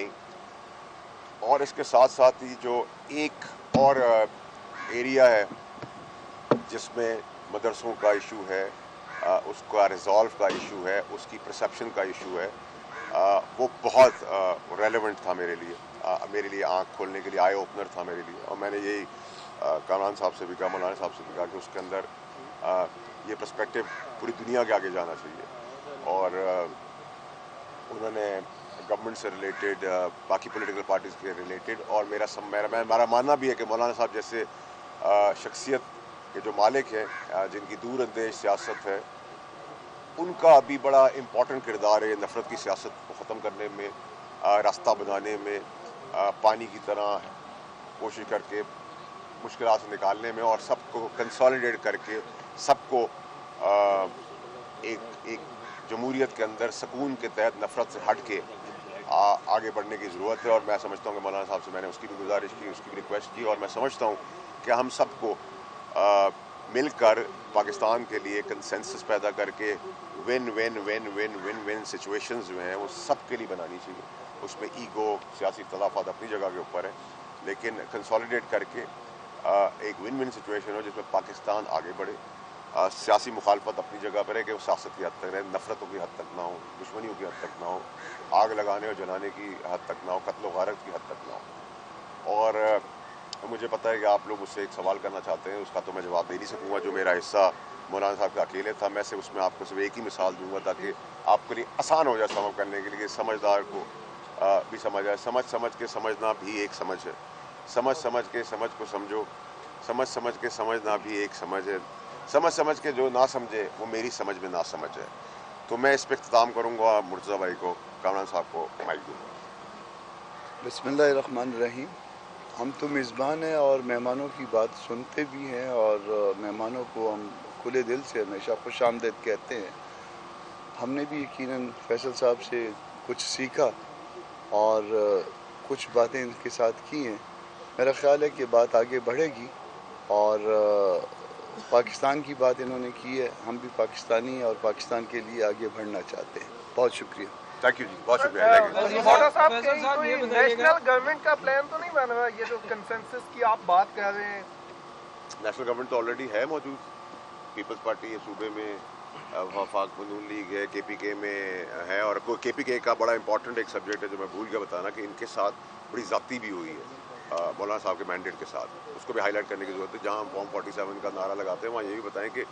आई, और इसके साथ साथ ही जो एक और एरिया है जिसमें मदरसों का इशू है, उसका रिज़ॉल्व का इशू है, उसकी परसेप्शन का इशू है, वो बहुत रेलेवेंट था मेरे लिए आँख खोलने के लिए, आई ओपनर था मेरे लिए। और मैंने यही कामरान साहब से भी कहा, मौलाना साहब से भी कहा कि उसके अंदर ये पर्सपेक्टिव पूरी दुनिया के आगे जाना चाहिए। और उन्होंने गवर्नमेंट से रिलेटेड, बाकी पॉलिटिकल पार्टीज़ के रिलेटेड, और मेरा मानना भी है कि मौलाना साहब जैसे शख्सियत के जो मालिक हैं, जिनकी दूर अंदेश सियासत है, उनका अभी बड़ा इम्पॉर्टेंट किरदार है नफ़रत की सियासत को ख़त्म करने में, रास्ता बनाने में, पानी की तरह कोशिश करके मुश्किलात से निकालने में, और सबको कंसोलिडेट करके सबको एक जमहूरियत के अंदर सुकून के तहत नफ़रत से हट के आगे बढ़ने की ज़रूरत है। और मैं समझता हूँ कि मौलाना साहब से मैंने उसकी भी गुजारिश की, उसकी भी रिक्वेस्ट की, और मैं समझता हूँ कि हम सबको मिलकर पाकिस्तान के लिए कंसेंसस पैदा करके win win win win win win situations जो हैं वो सब के लिए बनानी चाहिए। उसमें ईगो, सियासी इख्तलाफात अपनी जगह के ऊपर है, लेकिन कंसोलिडेट करके एक विन विन सिचुएशन हो जिसमें पाकिस्तान आगे बढ़े। सियासी मुखालफत अपनी जगह पर है कि वो सियासत की हद तक रहे, नफ़रतों की हद तक ना हो, दुश्मनियों की हद तक ना हो, आग लगाने और जलाने की हद तक ना हो, कत्ल व गारत की हद तक ना हो। और मुझे पता है कि आप लोग मुझसे एक सवाल करना चाहते हैं, उसका तो मैं जवाब दे नहीं सकूँगा। जो मेरा हिस्सा मौलाना साहब का अकेले था, मैं से उसमें आपको सिर्फ एक ही मिसाल दूंगा ताकि आपके लिए आसान हो जाए समझ करने के लिए, समझदार को भी समझ आए। समझ के समझना भी एक समझ है, समझ के समझ को समझो, समझ के समझना भी एक समझ है, समझ के जो ना समझे वो मेरी समझ में ना समझ है। तो मैं इस पर इख्तिताम करूँगा, मुर्तज़ा भाई को, कामरान साहब को माइक दूँगा। बिस्मिल्लाहिर्रहमानिर्रहीम। हम तो मेज़बान हैं और मेहमानों की बात सुनते भी हैं, और मेहमानों को हम खुले दिल से हमेशा खुश आमदीद कहते हैं। हमने भी यकीनन फैसल साहब से कुछ सीखा और कुछ बातें इनके साथ की हैं। मेरा ख़्याल है कि बात आगे बढ़ेगी, और पाकिस्तान की बात इन्होंने की है, हम भी पाकिस्तानी हैं और पाकिस्तान के लिए आगे बढ़ना चाहते हैं। बहुत शुक्रिया। थैंक यू जी, बहुत शुक्रिया। नेशनल गवर्नमेंट का प्लान तो नहीं बन रहा, ये जो कंसेंसस की आप बात कर रहे हैं? नेशनल गवर्नमेंट तो ऑलरेडी है मौजूद, पीपल्स पार्टी है सूबे में, वफाक नून लीग है, KPK में है। और KPK का बड़ा इंपॉर्टेंट एक सब्जेक्ट है जो मैं भूल गया बताना, कि इनके साथ बड़ी ज़्यादती भी हुई है मौलाना साहब के मैंडेट के साथ, उसको भी हाईलाइट करने की ज़रूरत है। जहाँ हम फॉर्म 47 का नारा लगाते हैं, वहाँ ये भी बताएं कि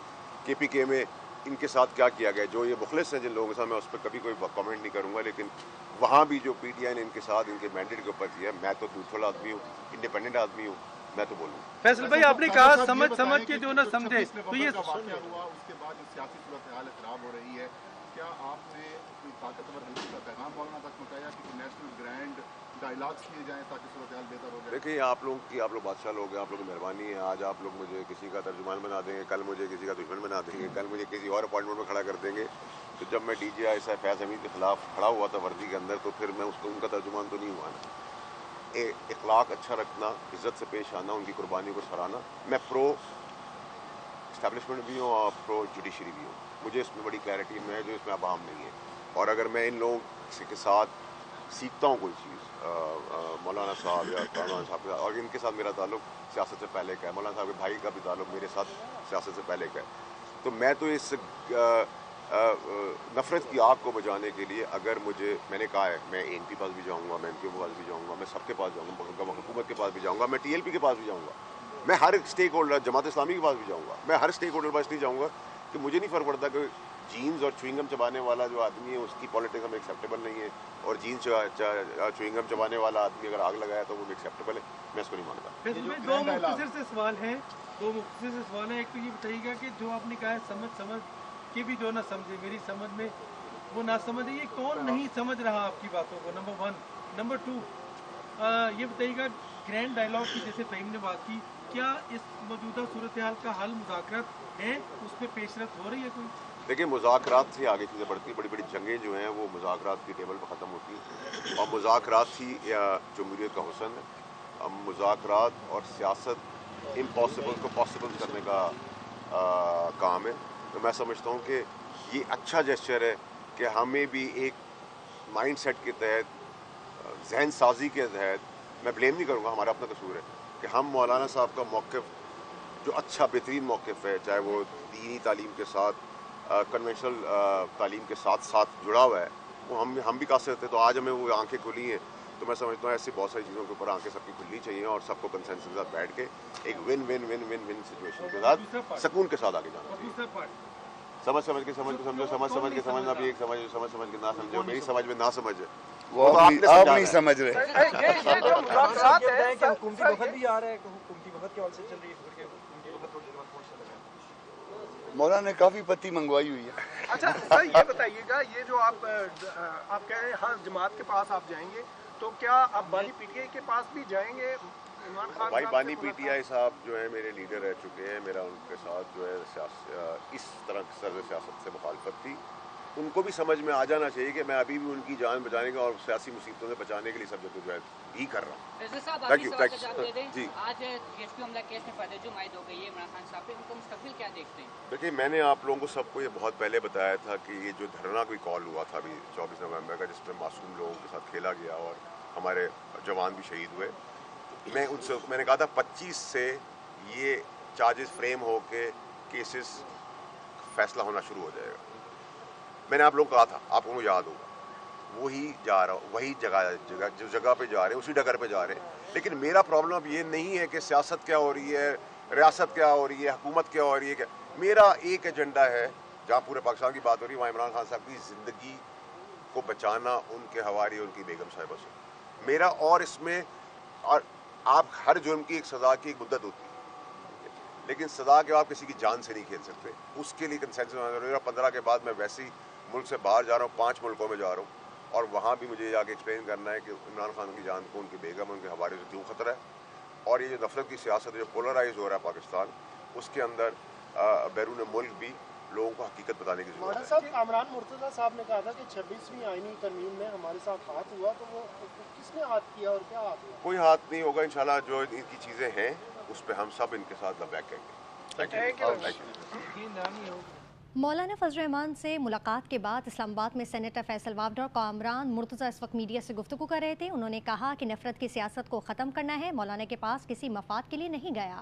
KPK में इनके साथ क्या किया गया। जो ये मुखलिस हैं जिन लोगों के साथ, मैं उस पर कभी कोई कमेंट नहीं करूँगा, लेकिन वहाँ भी जो PTI ने इनके साथ इनके मैंडेट के ऊपर किया, मैं तो न्यूट्रल आदमी हूँ, इंडिपेंडेंट आदमी हूँ, मैं तो बोलूँ। फैसल भाई, आपने कहा समझ के जो ना समझे, तो ये वाक़या हुआ उसके बाद जो सियासी सूरत हाल खराब हो रही है, क्या आपने कोई ताकतवर हल्के का पैगाम मौलाना तक पहुँचाया कि नेशनल ग्रैंड डायलॉग्स किए जाएँ ताकि सूरत हाल बेहतर हो जाए? देखिए, आप लोग बादशाह लोग हैं, आप लोगों की मेहरबानी है। आज आप लोग मुझे किसी का तर्जुमान बना देंगे, कल मुझे किसी का दुश्मन बना देंगे, कल मुझे किसी और अपॉइंटमेंट में खड़ा कर देंगे। तो जब मैं DGI फैज़ हमीद के ख़िलाफ़ खड़ा हुआ था वर्दी के अंदर, तो फिर मैं उनका तर्जुमान तो नहीं हुआ ना। इखलाक अच्छा रखना, इज़्ज़त से पेश आना, उनकी कुर्बानी को सराहना। मैं प्रो इस्टेब्लिशमेंट भी हूँ और प्रो जुडिशरी भी हूँ, मुझे इसमें बड़ी क्लैरिटी में है जो इसमें अवाम नहीं है। और अगर मैं इन लोगों के साथ सीखता हूँ कोई चीज़, मौलाना साहब या कामरान साहब के साथ, और इनके साथ मेरा ताल्लुक सियासत से पहले का है, मौलाना साहब के भाई का भी ताल्लुक मेरे साथ सियासत से पहले का है, तो मैं तो इस नफ़रत की आग को बुझाने के लिए, अगर मैंने कहा है, मैं ANP के पास भी जाऊँगा, मैं इनके पास भी जाऊँगा, मैं सबके पास जाऊँगा, हुकूमत के पास भी जाऊँगा, मैं TLP के पास भी जाऊँगा, मैं हर स्टेक होल्डर, जमात इस्लामी के पास भी जाऊँगा, मैं हर स्टेक होल्डर के पास नहीं जाऊँगा कि मुझे नहीं फ़र्क पड़ता कि जीन्स और च्युइंगम चबाने वाला जो आदमी है उसकी पॉलिटिक्स हमें एक्सेप्टेबल नहीं है, और जीन्स च्युइंगम चबाने वाला आदमी अगर आग लगाया तो वो एक्सेप्टेबल है, मैं इसको नहीं मानता। दो मुख्तसर से सवाल हैं, एक तो ये बताइएगा कि जो आपने कहा है समझ के भी जो ना समझे, मेरी समझ में वो ना समझे, ये कौन नहीं समझ रहा आपकी बातों को, नंबर 1। नंबर 2, ये बताइएगा ग्रैंड डायलॉग की जैसे फ़हीम ने बात की, क्या इस मौजूदा सूरत हाल का हल मुज़ाकरात है, उस पर पेशरफ हो रही है कोई? देखिए, मुज़ाकरात से आगे चीज़ें बढ़ती, बड़ी बड़ी जंगें जो हैं वो मुज़ाकरात की टेबल पर ख़त्म होती हैं, और मुज़ाकरात ही जमहूरियत का हुस्न है। मुज़ाकरात और सियासत इम्पॉसिबल को पॉसिबल करने का काम है। तो मैं समझता हूँ कि ये अच्छा जेस्चर है कि हमें भी एक माइंड सेट के तहत जहन साजी के तहत, मैं ब्लेम नहीं करूँगा, हमारा अपना कसूर है कि हम मौलाना साहब का मौक़िफ़ जो अच्छा बेहतरीन मौक़िफ़ है, चाहे वो दीनी तालीम के साथ कन्वेंशनल तालीम के साथ साथ जुड़ा हुआ है, वो हम भी कासिर थे। तो आज हमें वो आंखें खुली हैं, तो मैं समझता हूँ ऐसी बहुत सारी चीज़ों के ऊपर आंखें सबकी खुलनी चाहिए और सबको कंसेंसस के साथ बैठ के एक win win win win win situation के साथ सुकून के साथ आगे जाना चाहिए। समझ समझ के समझ को समझो, समझ समझ के समझना भी एक समझ, समझ समझ के ना समझो, मेरी समझ में ना समझ है वो आप नहीं समझ रहे। ये जो मुलाकात है कि हुकूमती वफद भी आ रहा है, हुकूमती वफद के हवाले से चल रही है, हुकूमती वफद थोड़ी देर बाद पहुंचने लगा। मौलाना ने काफ़ी पत्ती मंगवाई हुई है। अच्छा सर, ये बताइएगा, ये जो आप कह रहे हैं हर जमात के पास आप जाएंगे, तो क्या आप बानी पीटीआई के पास भी जाएंगे? इमरान खान भाई बानी पीटीआई साहब जो है मेरे लीडर रह चुके हैं, मेरा उनके साथ जो है इस तरह की सर्द सियासत से मुखालफत थी। उनको भी समझ में आ जाना चाहिए कि मैं अभी भी उनकी जान बचाने का और सियासी मुसीबतों से बचाने के लिए सब जद्दोजहद ही कर रहा हूँ। थैंक यू जी। आज डीएसपी हमला केस में फर्द जो मायद हो गई है इमरान खान साहब पे, उनको मुस्तकबिल क्या देखते हैं? देखिए, मैंने आप लोगों को सबको ये बहुत पहले बताया था कि ये जो धरना कोई कॉल हुआ था अभी 24 नवंबर का, जिसमें मासूम लोगों के साथ खेला गया और हमारे जवान भी शहीद हुए, मैंने कहा था 25 से ये चार्जेस फ्रेम हो के केसेस फैसला होना शुरू हो जाएगा। मैंने आप लोगों को कहा था, आप लोगों को याद होगा, वही जा रहा, वही जो जगह पे जा रहे हैं, उसी डगर पे जा रहे हैं। लेकिन मेरा प्रॉब्लम अब ये नहीं है कि सियासत क्या हो रही है, रियासत क्या हो रही है, हुकूमत क्या हो रही है, क्या मेरा एक एजेंडा है। जहाँ पूरे पाकिस्तान की बात हो रही है, वहाँ इमरान खान साहब की ज़िंदगी को बचाना उनके हवाले उनकी बेगम साहिबा से मेरा, और इसमें और आप हर जुर्म की एक सज़ा की एक मुद्दत होती है, लेकिन सज़ा के बाद किसी की जान से नहीं खेल सकते, उसके लिए कंसेंसस होना जरूरी है। 15 के बाद मैं वैसे ही मुल्क से बाहर जा रहा हूँ, 5 मुल्कों में जा रहा हूँ, और वहाँ भी मुझे जाके एक्सप्लेन करना है कि इमरान खान की जान को उनकी बेगम उनके हवाले से क्यों खतरा है, और ये जो नफरत की सियासत है, जो पोलराइज हो रहा है पाकिस्तान, उसके अंदर बैरून मुल्क भी लोगों को हकीकत बताने की जरूरत है। साहब, कामरान मुर्तज़ा साहब ने कहा था कि 26वीं आईनी तरमीम में हमारे साथ हाथ हुआ, तो वो किसने हाथ किया और क्या हाथ हुआ? कोई हाथ नहीं होगा इंशाल्लाह। जो इनकी चीज़ें हैं उस पर हम सब इनके साथ लबैक कहेंगे। Thank you. मौलाना फजल रहमान से मुलाकात के बाद इस्लामाबाद में सेनेटर फैसल वावड और कामरान मुर्तज़ा इस वक्त मीडिया से गुफ्तगू कर रहे थे। उन्होंने कहा कि नफरत की सियासत को ख़त्म करना है, मौलाना के पास किसी मफाद के लिए नहीं गया।